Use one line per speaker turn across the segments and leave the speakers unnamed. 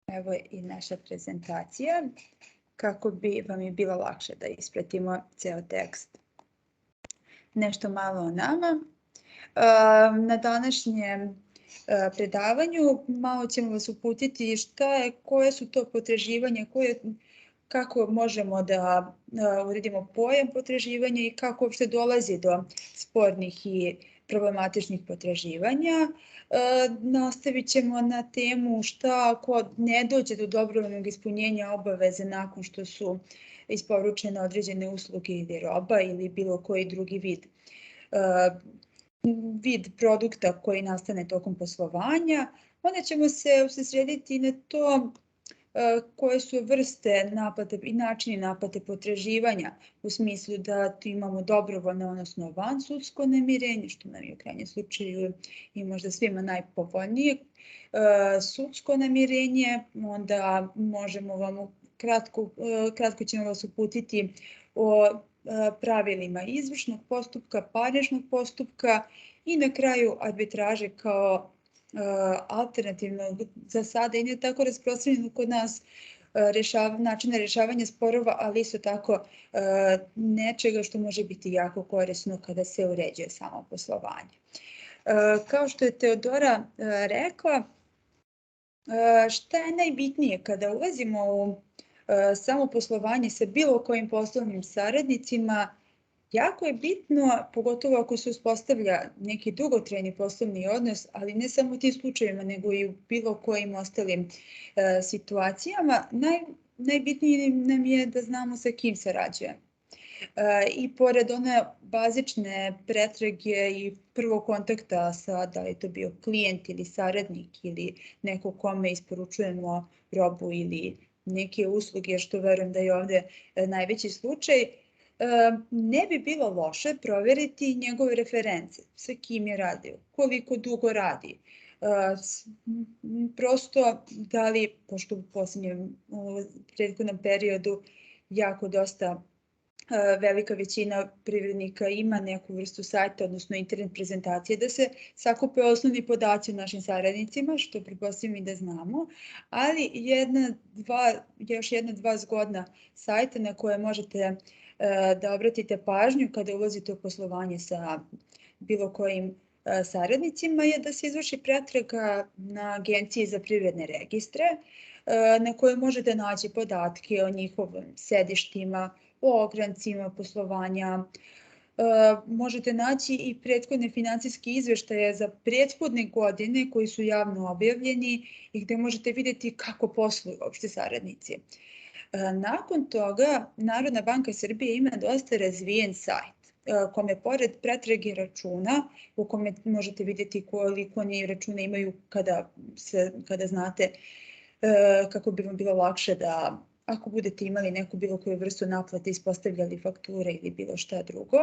Evo i naša prezentacija, kako bi vam je bilo lakše da ispratimo ceo tekst. Nešto malo o nama. Na današnjem predavanju malo ćemo vas uputiti koje su to potraživanja, kako možemo da uredimo pojam potraživanja i kako uopšte dolazi do spornih i problematičnih potraživanja. Nastavit ćemo na temu šta ako ne dođe do dobrovoljnog ispunjenja obaveze nakon što su isporučene određene usluge ili roba ili bilo koji drugi vid produkta koji nastane tokom poslovanja. Onda ćemo se usredsrediti na to koje su vrste naplate i načini naplate potraživanja u smislu da tu imamo dobrovoljno, odnosno vansudsko namirenje, što nam je u krajnjem slučaju i možda svima najpovoljnije, sudsko namirenje, onda možemo vam kratko ćemo vas uputiti o pravilima izvršnog postupka, parničnog postupka i na kraju arbitraže kao alternativno za sada i ne tako rasprostranjeno kod nas načina rešavanja sporova, ali isto tako nečega što može biti jako korisno kada se uređuje samo poslovanje. Kao što je Teodora rekla, šta je najbitnije kada ulazimo u samo poslovanje sa bilo kojim poslovnim saradnicima, jako je bitno, pogotovo ako se uspostavlja neki dugotrajni poslovni odnos, ali ne samo u tim slučajevima, nego i u bilo kojim ostalim situacijama, najbitnije nam je da znamo sa kim sarađujemo. I pored one bazične pretrage i prvog kontakta sa da li je to bio klijent ili saradnik ili neko kome isporučujemo robu ili neke usluge, što verujem da je ovde najveći slučaj, ne bi bilo loše proveriti njegove reference, sa kim je radio, koliko dugo radi. Prosto da li, pošto u prethodnom periodu jako dosta velika većina privrednika ima neku vrstu sajta, odnosno internet prezentacije, da se sakupe osnovni podaci o našim saradnicima, što pretpostavljam i da znamo, ali još jedna, dva zgodna sajta na koje možete da obratite pažnju kada ulazite u poslovanje sa bilo kojim saradnicima je da se izvrši pretraga na Agenciji za privredne registre, na kojoj možete naći podatke o njihovim sedištima, o ograncima poslovanja. Možete naći i prethodne finansijske izveštaje za prethodne godine koji su javno objavljeni i gde možete vidjeti kako posluju uopšte saradnici. Nakon toga, Narodna banka Srbije ima dosta razvijen sajt kome pored pretrage računa, u kome možete vidjeti koliko oni računa imaju kada znate kako bi vam bilo lakše da ako budete imali neku bilo koju vrstu naplate, ispostavljali fakture ili bilo šta drugo.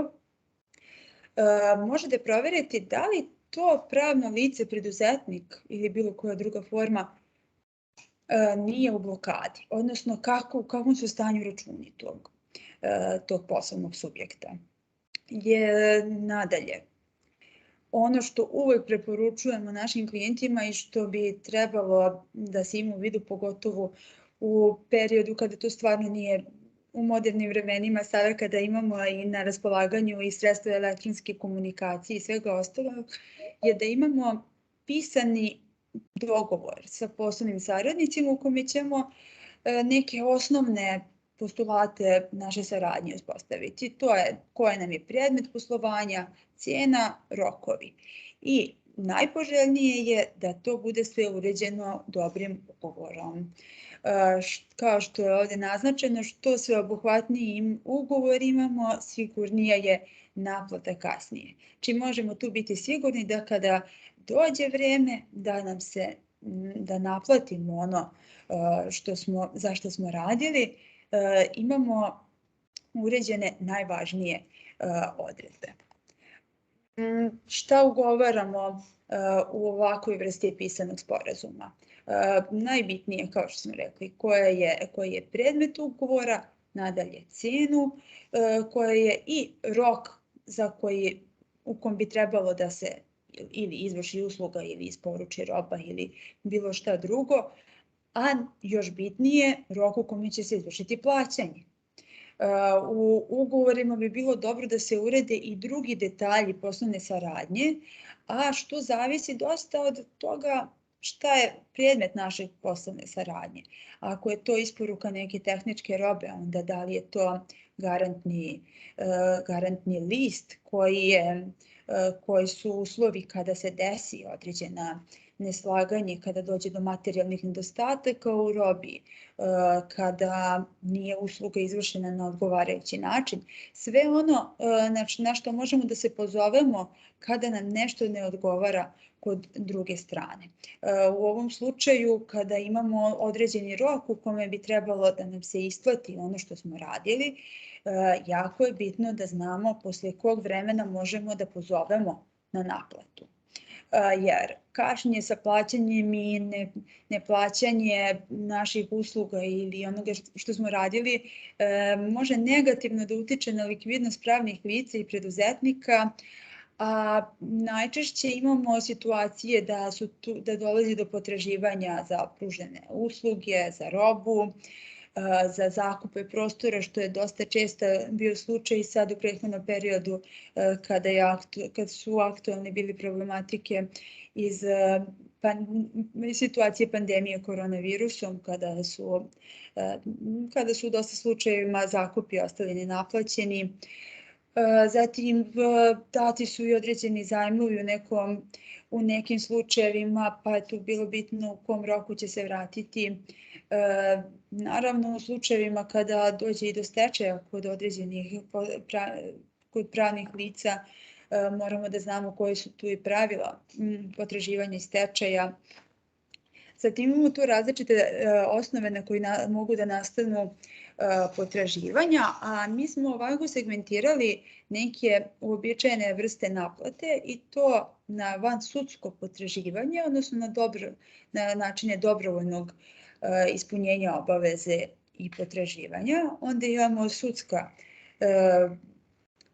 Možete proveriti da li to pravno lice, preduzetnik ili bilo koja druga forma nije u blokadi, odnosno u kakvom su stanju računi tog poslovnog subjekta. Nadalje, ono što uvek preporučujemo našim klijentima i što bi trebalo da se ima u vidu, pogotovo u periodu kada to stvarno nije u modernim vremenima, sada kada imamo i na raspolaganju i sredstva elektronske komunikacije i svega ostalog, je da imamo pisani dogovor sa poslovnim saradnicima u kome ćemo neke osnovne postulate naše saradnje uspostaviti. To je koji nam je predmet poslovanja, cena, rokovi. I najpoželjnije je da to bude sve uređeno dobrim ugovorom. Kao što je ovde naznačeno, što sve obuhvatniji ugovor imamo, sigurnija je naplata kasnije. Či možemo tu biti sigurni da kada dođe vreme da naplatimo ono za što smo radili, imamo uređene najvažnije odredbe. Šta ugovaramo u ovakvoj vrsti pisanog sporazuma? Najbitnije, kao što smo rekli, koji je predmet ugovora, nadalje cenu, koja je i rok u kom bi trebalo da se ili izvrši usluga ili isporuči roba ili bilo šta drugo, a još bitnije rok u kome će se izvršiti plaćanje. U ugovorima bi bilo dobro da se urede i drugi detalji poslovne saradnje, a što zavisi dosta od toga šta je predmet naše poslovne saradnje. Ako je to isporuka neke tehničke robe, onda da li je to garantni list koji su uslovi kada se desi određena neslaganje, kada dođe do materijalnih nedostataka u robi, kada nije usluga izvršena na odgovarajući način. Sve ono na što možemo da se pozovemo kada nam nešto ne odgovara kod druge strane. U ovom slučaju, kada imamo određeni rok u kome bi trebalo da nam se isplati ono što smo radili, jako je bitno da znamo posle kog vremena možemo da pozovemo na naplatu. Jer kašnjenje sa plaćanjem i neplaćanje naših usluga ili onoga što smo radili može negativno da utiče na likvidnost pravnih lica i preduzetnika, a najčešće imamo situacije da dolazi do potraživanja za pružene usluge, za robu, za zakupe prostora, što je dosta često bio slučaj sad u prethodnom periodu kad su aktualne bili problematike iz situacije pandemije koronavirusom, kada su u dosta slučajevima zakupi ostali nenaplaćeni. Zatim dati su i određeni zajmovi u nekim slučajevima, pa je tu bilo bitno u kom roku će se vratiti. Naravno, u slučajevima kada dođe i do stečaja kod pravnih lica, moramo da znamo koje su tu i pravila potraživanja i stečaja. Zatim imamo tu različite osnove na koji mogu da nastanu potraživanja, a mi smo ovako segmentirali neke uobičajene vrste naplate i to na vansudsko potraživanje, odnosno na načine dobrovoljnog ispunjenja obaveze i potraživanja. Onda imamo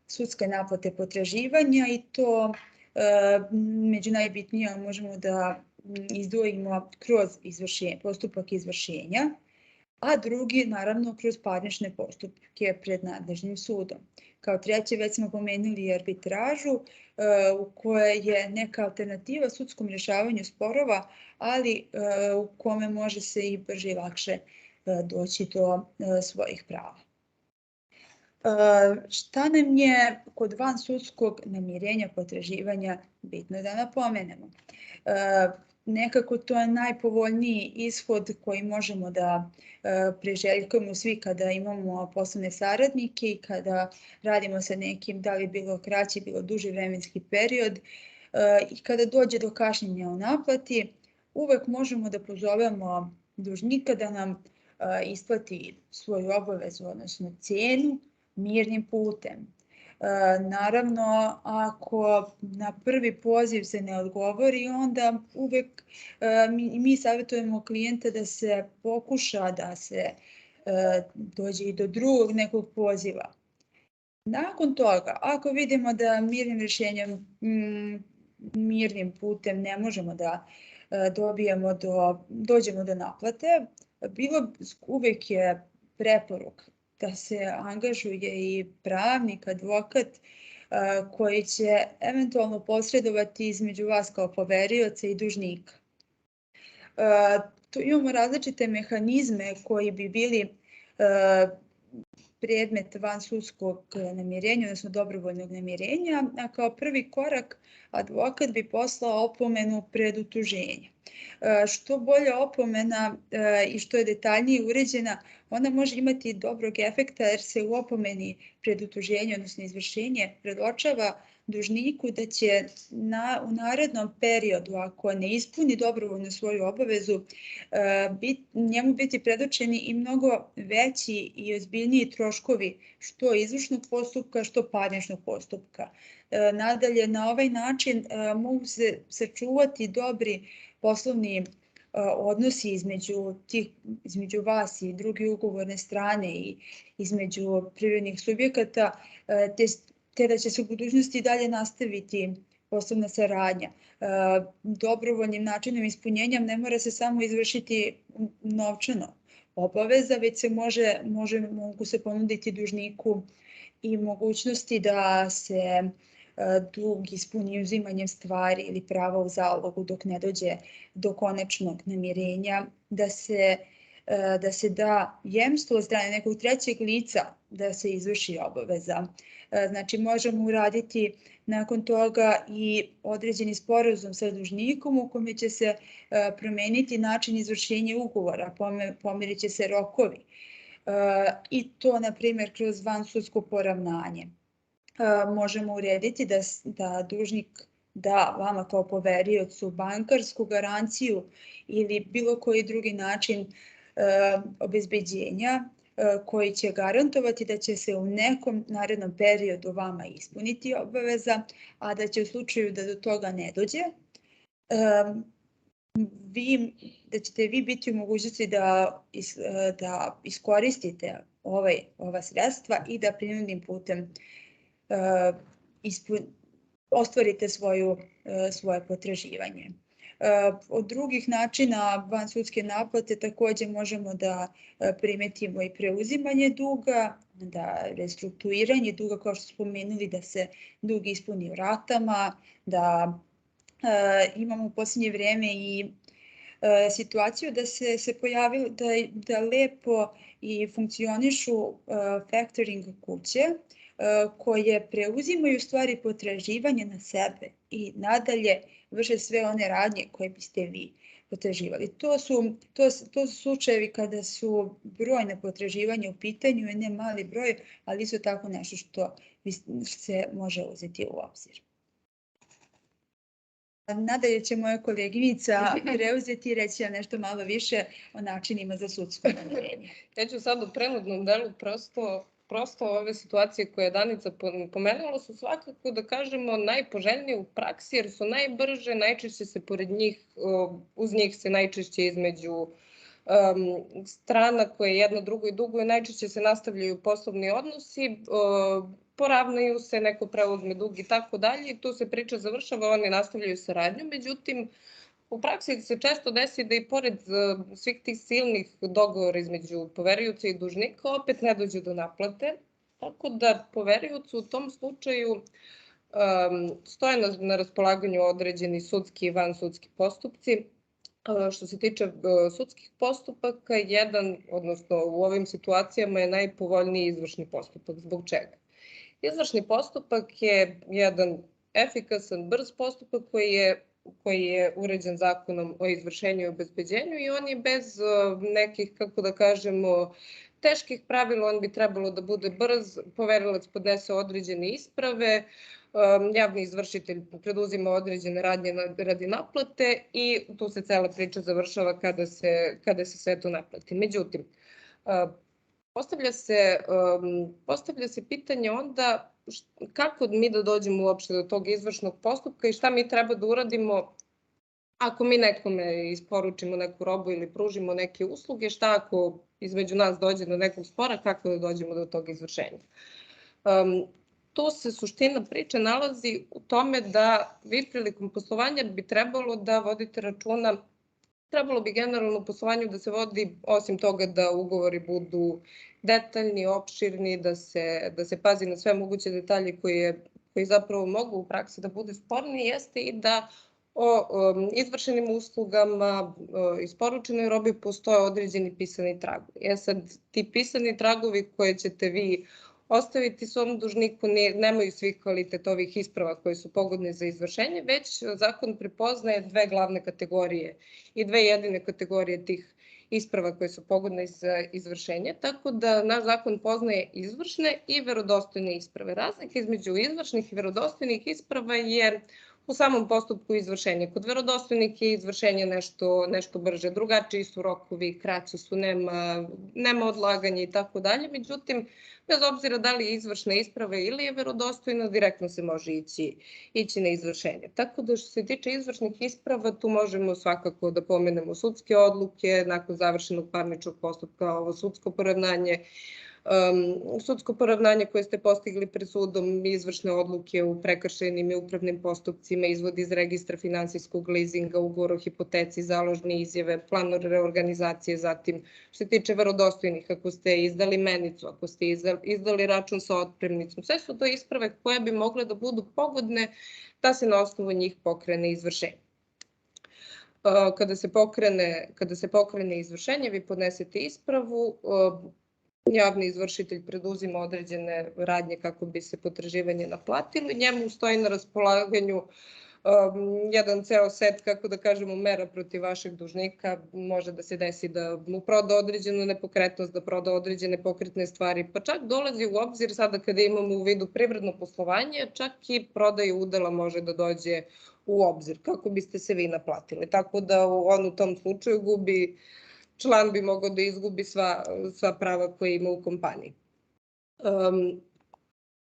sudske naplate potraživanja i to među najbitnije možemo da izdvojimo kroz postupak izvršenja, a drugi naravno kroz parnične postupke pred nadležnim sudom. Kao treće, već smo pomenuli arbitražu u kojoj je neka alternativa sudskom rješavanju sporova, ali u kome može se i brže i lakše doći do svojih prava. Šta nam je kod vansudskog namirenja potraživanja bitno da napomenemo? Nekako to je najpovoljniji ishod koji možemo da priželjkujemo svi kada imamo poslovne saradnike i kada radimo sa nekim, da li bilo kraći, bilo duži vremenski period i kada dođe do kašnjenja u naplati, uvek možemo da pozovemo dužnika da nam isplati svoju obavezu, odnosno cenu, mirnim putem. Naravno, ako na prvi poziv se ne odgovori, onda uvek mi savjetujemo klijenta da se pokuša da se dođe i do drugog nekog poziva. Nakon toga, ako vidimo da mirnim rješenjem, mirnim putem ne možemo da dođemo do naplate, uvek je preporuk da se angažuje i pravnik, advokat koji će eventualno posredovati između vas kao poverioca i dužnika. Tu imamo različite mehanizme koji bi bili predmet vansudskog namirenja, odnosno dobrovoljnog namirenja, a kao prvi korak advokat bi poslao opomenu pred utuženje. Što bolja opomena i što je detaljnije uređena, ona može imati dobrog efekta jer se u opomeni pred utuženje, odnosno izvršenje, predočava dužniku da će u narednom periodu, ako ne ispuni dobrovoljno svoju obavezu, njemu biti predočeni i mnogo veći i ozbiljniji troškovi što izvršnog postupka, što parničnog postupka. Nadalje, na ovaj način mogu se sačuvati dobri poslovni odnosi između vas i druge ugovorne strane i između privrednih subjekata, te da će se u budućnosti dalje nastaviti poslovna saradnja. Dobrovoljnim načinom ispunjenja ne mora se samo izvršiti novčano obaveza, već se mogu se ponuditi dužniku i mogućnosti da se dug ispuni uzimanjem stvari ili prava u zalogu dok ne dođe do konačnog namirenja, da se da jemstvo od strane nekog trećeg lica da se izvrši obaveza. Znači, možemo uraditi nakon toga i određeni sporazum sa dužnikom u kome će se promeniti način izvršenja ugovora, pomerit će se rokovi i to, na primjer, kroz vansudsko poravnanje. Možemo urediti da dužnik da vama kao poveriocu bankarsku garanciju ili bilo koji drugi način obezbeđenja koji će garantovati da će se u nekom narednom periodu vama ispuniti obaveza, a da će u slučaju da do toga ne dođe, da ćete vi biti u mogućnosti da iskoristite ova sredstva i da prinudnim putem ostvarite svoje potraživanje. Od drugih načina vansudske naplate također možemo da primetimo i preuzimanje duga, da restrukturiranje duga, kao što smo spomenuli, da se dug ispuni u ratama, da imamo u posljednje vrijeme i situaciju da se pojavilo da lepo i funkcionišu factoring kuće koje preuzimaju stvari potraživanja na sebe i nadalje vrše sve one radnje koje biste vi potraživali. To su slučajevi kada su brojne potraživanja u pitanju i ne mali broj, ali isto tako nešto što se može uzeti u obzir. Nadalje će moja koleginica preuzeti i reći nešto malo više o načinima za sudsko namirenje.
Ja ću sad u prenudnom delu prosto ove situacije koje je Danica pomenula su svakako, da kažemo, najpoželjnije u praksi jer su najbrže, najčešće se pored njih, uz njih se najčešće između strana koje jedno drugoj duguju, najčešće se nastavljaju poslovni odnosi, poravnaju se, neko preuzme dug i tako dalje i tu se priča završava, oni nastavljaju saradnju. Međutim, u praksi se često desi da i pored svih tih silnih dogovora između poverioca i dužnika opet ne dođe do naplate, tako da poveriocu u tom slučaju stoje na raspolaganju određeni sudski i vansudski postupci. Što se tiče sudskih postupaka, odnosno u ovim situacijama je najpovoljniji izvršni postupak. Zbog čega? Izvršni postupak je jedan efikasan, brz postupak koji je uređen zakonom o izvršenju i obezbeđenju i on je bez nekih, kako da kažemo, teških pravila, on bi trebalo da bude brz, poverilac podnese određene isprave, javni izvršitelj preduzima određene radnje radi naplate i tu se cela priča završava kada se sve to naplati. Međutim, postavlja se pitanje onda kako mi da dođemo uopšte do tog izvršnog postupka i šta mi treba da uradimo ako mi nekome isporučimo neku robu ili pružimo neke usluge, šta ako između nas dođe do nekog spora, kako da dođemo do tog izvršenja. Tu se suština priče nalazi u tome da vi prilikom poslovanja bi trebalo da vodite računa, trebalo bi generalno u poslovanju da se vodi, osim toga da ugovori budu detaljni, opširni, da se pazi na sve moguće detalje koji zapravo mogu u praksi da budu sporni, jeste i da o izvršenim uslugama, isporučenoj robi postoje određeni pisani tragovi. Sad, ti pisani tragovi koje ćete vi ostaviti svom dužniku nemaju svih kvalitet ovih isprava koje su pogodne za izvršenje, već zakon prepoznaje dve glavne kategorije i dve jedine kategorije tih isprava koje su pogodne za izvršenje, tako da naš zakon poznaje izvršne i verodostojne isprave. Razlika između izvršnih i verodostojnih isprava je u samom postupku izvršenja. Kod verodostojnih je izvršenje nešto brže, drugačiji su rokovi, kraći su, nema odlaganja i tako dalje. Međutim, bez obzira da li je izvršna isprava ili je verodostojna, direktno se može ići na izvršenje. Tako da što se tiče izvršnih isprava, tu možemo svakako da pomenemo sudske odluke, nakon završenog parničnog postupka, ovo sudsko poravnanje, sudsko poravnanje koje ste postigli pred sudom, izvršne odluke u prekršajnim i upravnim postupcima, izvod iz registra finansijskog lizinga, ugovor o hipoteci, založne izjave, plan reorganizacije, zatim što se tiče verodostojnih, ako ste izdali menicu, ako ste izdali račun sa otpremnicom, sve su to isprave koje bi mogle da budu pogodne da se na osnovu njih pokrene izvršenje. Kada se pokrene izvršenje, vi podnesete ispravu, javni izvršitelj preduzima određene radnje kako bi se potraživanje naplatilo i njemu stoji na raspolaganju jedan ceo set, kako da kažemo, mera protiv vašeg dužnika. Može da se desi da mu proda određenu nepokretnost, da proda određene pokretne stvari, pa čak dolazi u obzir sada kada imamo u vidu privredno poslovanje, čak i prodaja udela može da dođe u obzir kako biste se vi naplatili. Tako da on u tom slučaju član bi mogao da izgubi sva prava koje ima u kompaniji.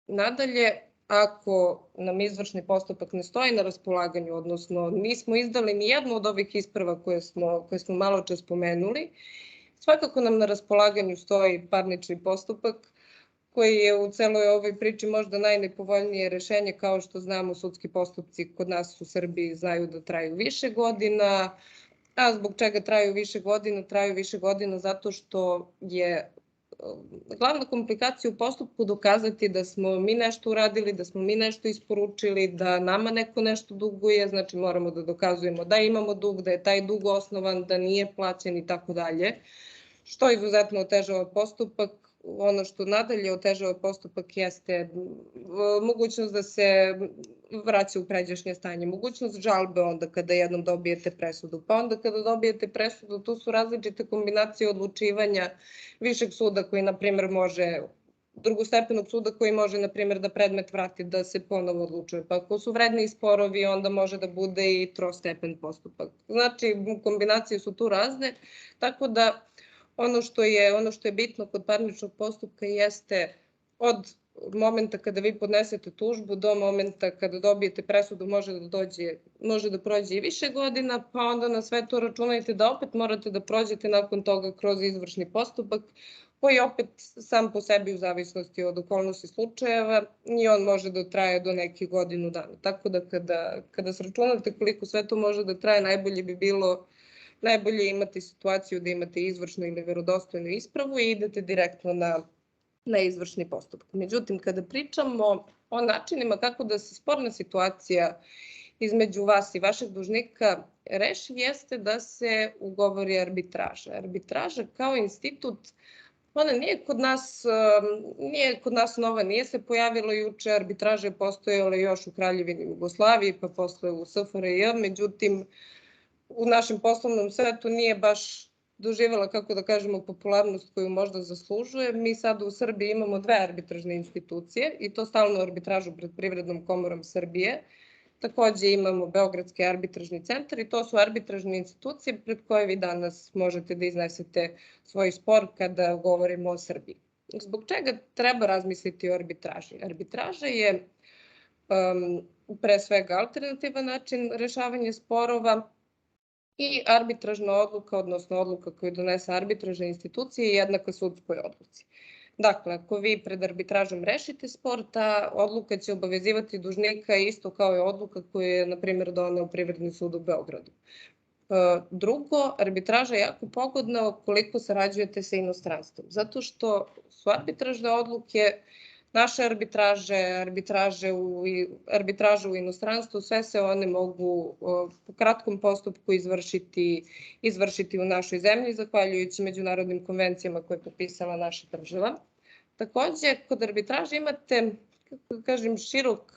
Nadalje, ako nam izvršni postupak ne stoji na raspolaganju, odnosno nismo izdali ni jednu od ovih isprava koje smo malo čas spomenuli, svakako nam na raspolaganju stoji parnični postupak koji je u celoj ovoj priči možda najnepovoljnije rešenje. Kao što znamo, sudski postupci kod nas u Srbiji znaju da traju više godina. A zbog čega traju više godina? Traju više godina zato što je glavna komplikacija u postupku dokazati da smo mi nešto uradili, da smo mi nešto isporučili, da nama neko nešto duguje, znači moramo da dokazujemo da imamo dug, da je taj dug osnovan, da nije plaćen i tako dalje, što izuzetno otežava postupak. Ono što nadalje otežava postupak jeste mogućnost da se vraća u pređašnje stanje, mogućnost žalbe onda kada jednom dobijete presudu, pa onda kada dobijete presudu, tu su različite kombinacije odlučivanja višeg suda koji, na primjer, drugostepenog suda koji može, na primjer, da predmet vrati da se ponovo odlučuje. Pa ako su vredni sporovi, onda može da bude i trostepen postupak. Znači, kombinacije su tu razne, tako da ono što je bitno kod parničnog postupka jeste od momenta kada vi podnesete tužbu do momenta kada dobijete presudu može da prođe i više godina, pa onda na sve to računajte da opet morate da prođete nakon toga kroz izvršni postupak, koji opet sam po sebi u zavisnosti od okolnosti slučajeva i on može da traje do nekih godinu dana. Tako da kada sračunate koliko sve to može da traje, najbolje imati situaciju da imate izvršnu ili verodostojnu ispravu i idete direktno na izvršni postupak. Međutim, kada pričamo o načinima kako da se sporna situacija između vas i vašeg dužnika reši, jeste da se ugovori arbitraža. Arbitraža kao institut, ona nije kod nas nova, nije se pojavilo juče, arbitraža je postojala još u Kraljevini Jugoslaviji, pa posle u SFRJ, međutim, u našem poslovnom svetu nije baš doživjela, kako da kažemo, popularnost koju možda zaslužuje. Mi sada u Srbiji imamo dve arbitražne institucije i to stalnu arbitražu pred Privrednom komorom Srbije. Takođe imamo Beogradski arbitražni centar i to su arbitražne institucije pred koje vi danas možete da iznesete svoj spor kada govorimo o Srbiji. Zbog čega treba razmisliti o arbitraži? Arbitraža je pre svega alternativan način rešavanja sporova i arbitražna odluka, odnosno odluka koju donese arbitražna institucija je jednaka sudskoj odluci. Dakle, ako vi pred arbitražom rešite spor, ta odluka će obavezivati dužnika isto kao i odluka koju je, na primjer, doneo Privredni sud u Beogradu. Drugo, arbitraža je jako pogodna ukoliko sarađujete sa inostranstvom, zato što su arbitražne odluke, naše arbitraže u inostranstvu, sve se one mogu po kratkom postupku izvršiti u našoj zemlji, zahvaljujući međunarodnim konvencijama koje je potpisala naša država. Takođe, kod arbitraže imate, kako da kažem, širok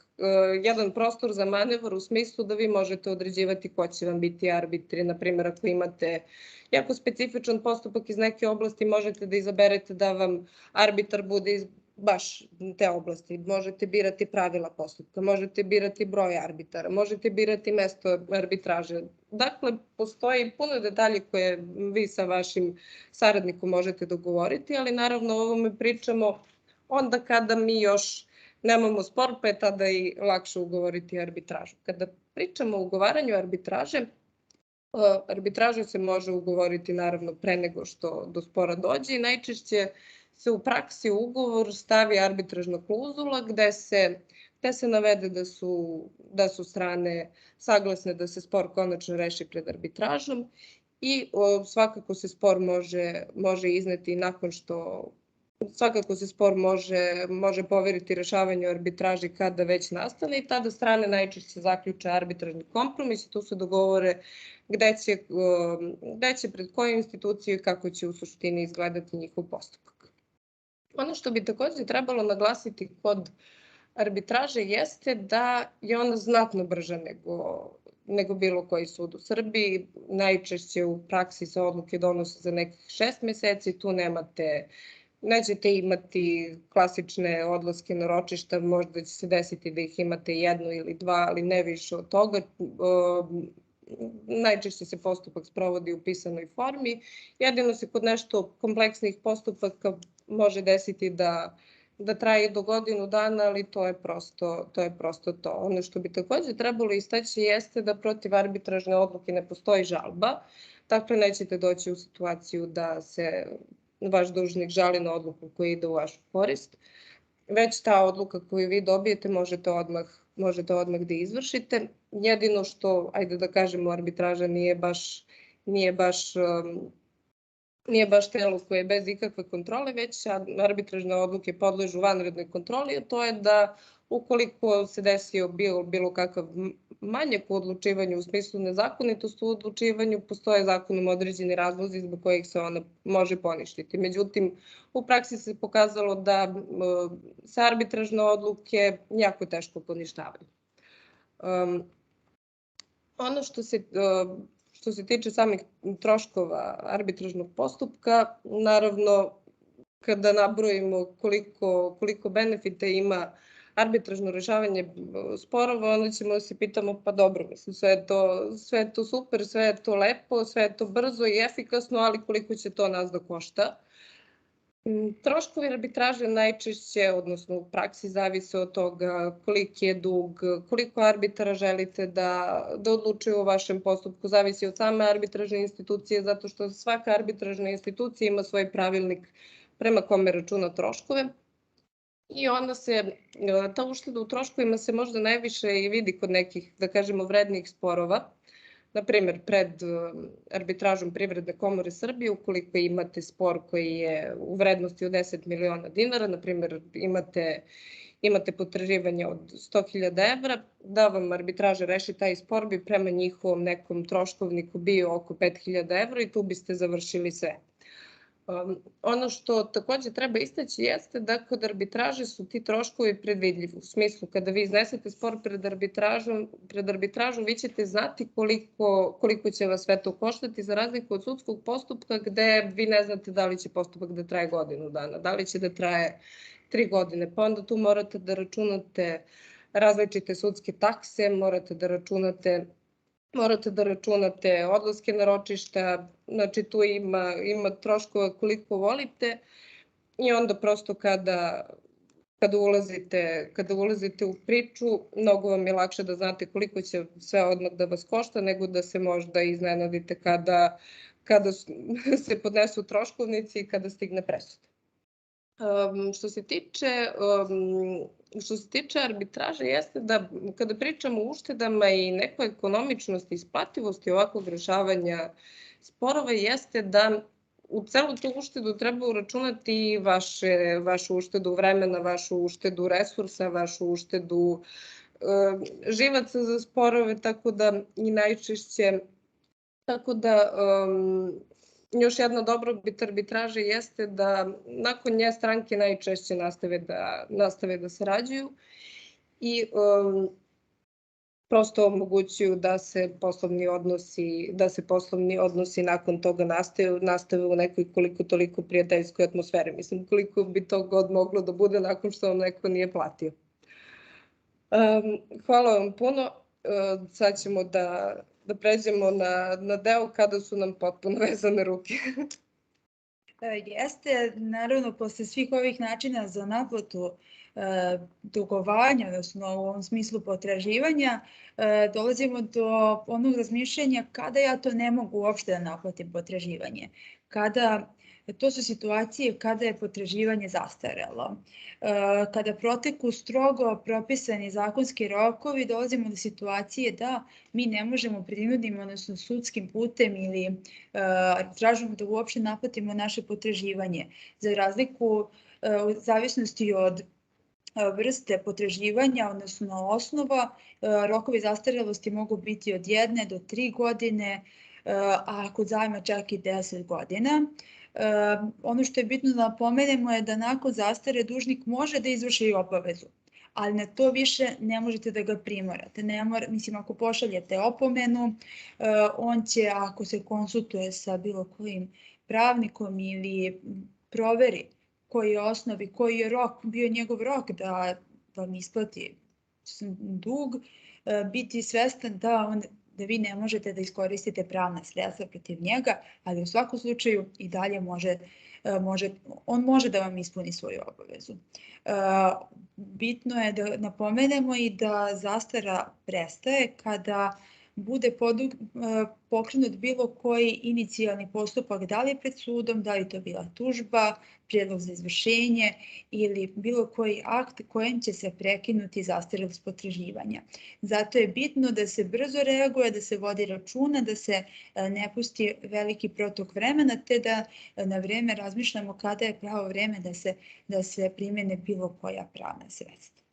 jedan prostor za manevar u smislu da vi možete određivati ko će vam biti arbitri. Naprimjer, ako imate jako specifičan postupak iz neke oblasti, možete da izaberete da vam arbitar bude iz baš te oblasti. Možete birati pravila postupka, možete birati broj arbitara, možete birati mesto arbitraže. Dakle, postoji puno detalje koje vi sa vašim saradnikom možete dogovoriti, ali naravno o ovome pričamo onda kada mi još nemamo spor, pa je tada i lakše ugovoriti arbitražu. Kada pričamo o ugovaranju arbitraže, Arbitraža se može ugovoriti naravno pre nego što do spora dođe i najčešće se u praksi u ugovor stavi arbitražna klauzula gde se navede da su strane saglasne da se spor konačno reši pred arbitražom i svakako se spor može izneti nakon što svakako se spor može poveriti rešavanju arbitraži kada već nastane i tada strane najčešće zaključe arbitražni kompromis i tu se dogovore gde će pred koju instituciju i kako će u suštini izgledati njihov postupak. Ono što bi takođe trebalo naglasiti kod arbitraže jeste da je ona znatno brža nego bilo koji sud u Srbiji. Najčešće u praksi se odluke donose za nekih 6 meseci, tu nećete imati klasične odlaske na ročišta, možda će se desiti da ih imate 1 ili 2, ali ne više od toga. Najčešće se postupak sprovodi u pisanoj formi. Jedino se kod nešto kompleksnih postupaka može desiti da traje do godinu dana, ali to je prosto to. Ono što bi takođe trebalo istaći jeste da protiv arbitražne odluke ne postoji žalba. Dakle, nećete doći u situaciju da se vaš dužnik žali na odluku koja ide u vašu korist, već ta odluka koju vi dobijete možete odmah da izvršite. Jedino što, ajde da kažemo, arbitraža nije baš telo koje je bez ikakve kontrole, već arbitražne odluke podležu vanrednoj kontroli, a to je da ukoliko se desio bilo kakav manjak u odlučivanju u smislu nezakonitosti u odlučivanju, postoje zakonom određeni razlozi zbog kojih se ona može poništiti. Međutim, u praksi se pokazalo da se arbitražne odluke jako teško poništavaju. Ono što se tiče samih troškova arbitražnog postupka, naravno, kada nabrojimo koliko benefita ima arbitražno rešavanje sporova, onda ćemo da se pitamo, pa dobro, mislim, sve je to super, sve je to lepo, sve je to brzo i efikasno, ali koliko će to nas da košta? Troškovi arbitraže najčešće, odnosno u praksi, zavise od toga koliki je dug, koliko arbitara želite da odlučuju o vašem postupku, zavisi od same arbitražne institucije, zato što svaka arbitražna institucija ima svoj pravilnik prema kome računa troškove. I onda ta ušteda u troškovima se možda najviše i vidi kod nekih, da kažemo, vrednijih sporova. Naprimer, pred arbitražom Privredne komore Srbije, ukoliko imate spor koji je u vrednosti od 10 miliona dinara, naprimer imate potraživanje od 100.000 evra, da vam arbitraža reši taj spor bi prema njihovom nekom troškovniku bio oko 5.000 evra i tu biste završili sve. Ono što takođe treba istaći jeste da kod arbitraže su ti troškovi predvidljivi. U smislu, kada vi iznesete spor pred arbitražom, vi ćete znati koliko će vas sve to koštati, za razliku od sudskog postupka gde vi ne znate da li će postupak da traje godinu dana, da li će da traje 3 godine, pa onda tu morate da računate različite sudske takse, morate da računate odlaske na ročišta, znači tu ima troškova koliko volite i onda prosto kada ulazite u priču, mnogo vam je lakše da znate koliko će sve odmah da vas košta nego da se možda iznenadite kada se podnesu troškovnici i kada stigne presuda. Što se tiče arbitraže jeste da kada pričamo o uštedama i nekoj ekonomičnosti i isplativosti ovakvog rešavanja sporova jeste da u celu tu uštedu treba uračunati i vašu uštedu vremena, vašu uštedu resursa, vašu uštedu živaca za sporove, tako da još jedna dobrobit arbitraže jeste da nakon nje stranke najčešće nastave da sarađuju i prosto omogućuju da se poslovni odnosi nakon toga nastave u nekoj koliko toliko prijateljskoj atmosferi. Mislim, koliko bi to god moglo da bude nakon što vam neko nije platio. Hvala vam puno. Sad ćemo da pređemo na deo kada su nam potpuno vezane ruke.
Jeste, naravno, posle svih ovih načina za naplatu dugovanja, odnosno u ovom smislu potraživanja, dolazimo do onog razmišljanja kada ja to ne mogu uopšte da naplatim potraživanje. To su situacije kada je potraživanje zastarelo. Kada proteku strogo propisani zakonski rokovi, dolazimo do situacije da mi ne možemo prinudimo, odnosno sudskim putem ili tražimo da uopšte naplatimo naše potraživanje. Za razliku, u zavisnosti od vrste potraživanja, odnosno osnova, rokovi zastarelosti mogu biti od 1 do 3 godine, a kod zajma čak i 10 godina. Ono što je bitno da napomenemo je da nakon zastare dužnik može da izvrši obavezu, ali na to više ne možete da ga primorate. Mislim, ako pošaljete opomenu, on će, ako se konsultuje sa bilo kojim pravnikom ili proveri koji je osnov i koji je bio njegov rok da vam isplati dug, biti svestan da vi ne možete da iskoristite pravna sredstva protiv njega, ali u svakom slučaju i dalje on može da vam ispuni svoju obavezu. Bitno je da napomenemo i da zastara prestaje kada bude pokrenut bilo koji inicijalni postupak, da li pred sudom, da li to bila tužba, prijedlog za izvršenje ili bilo koji akt kojim će se prekinuti zastarelost potraživanja. Zato je bitno da se brzo reaguje, da se vodi računa, da se ne pusti protok vremena, te da na vreme razmišljamo kada je pravo vreme da se primene bilo koja pravna sredstva.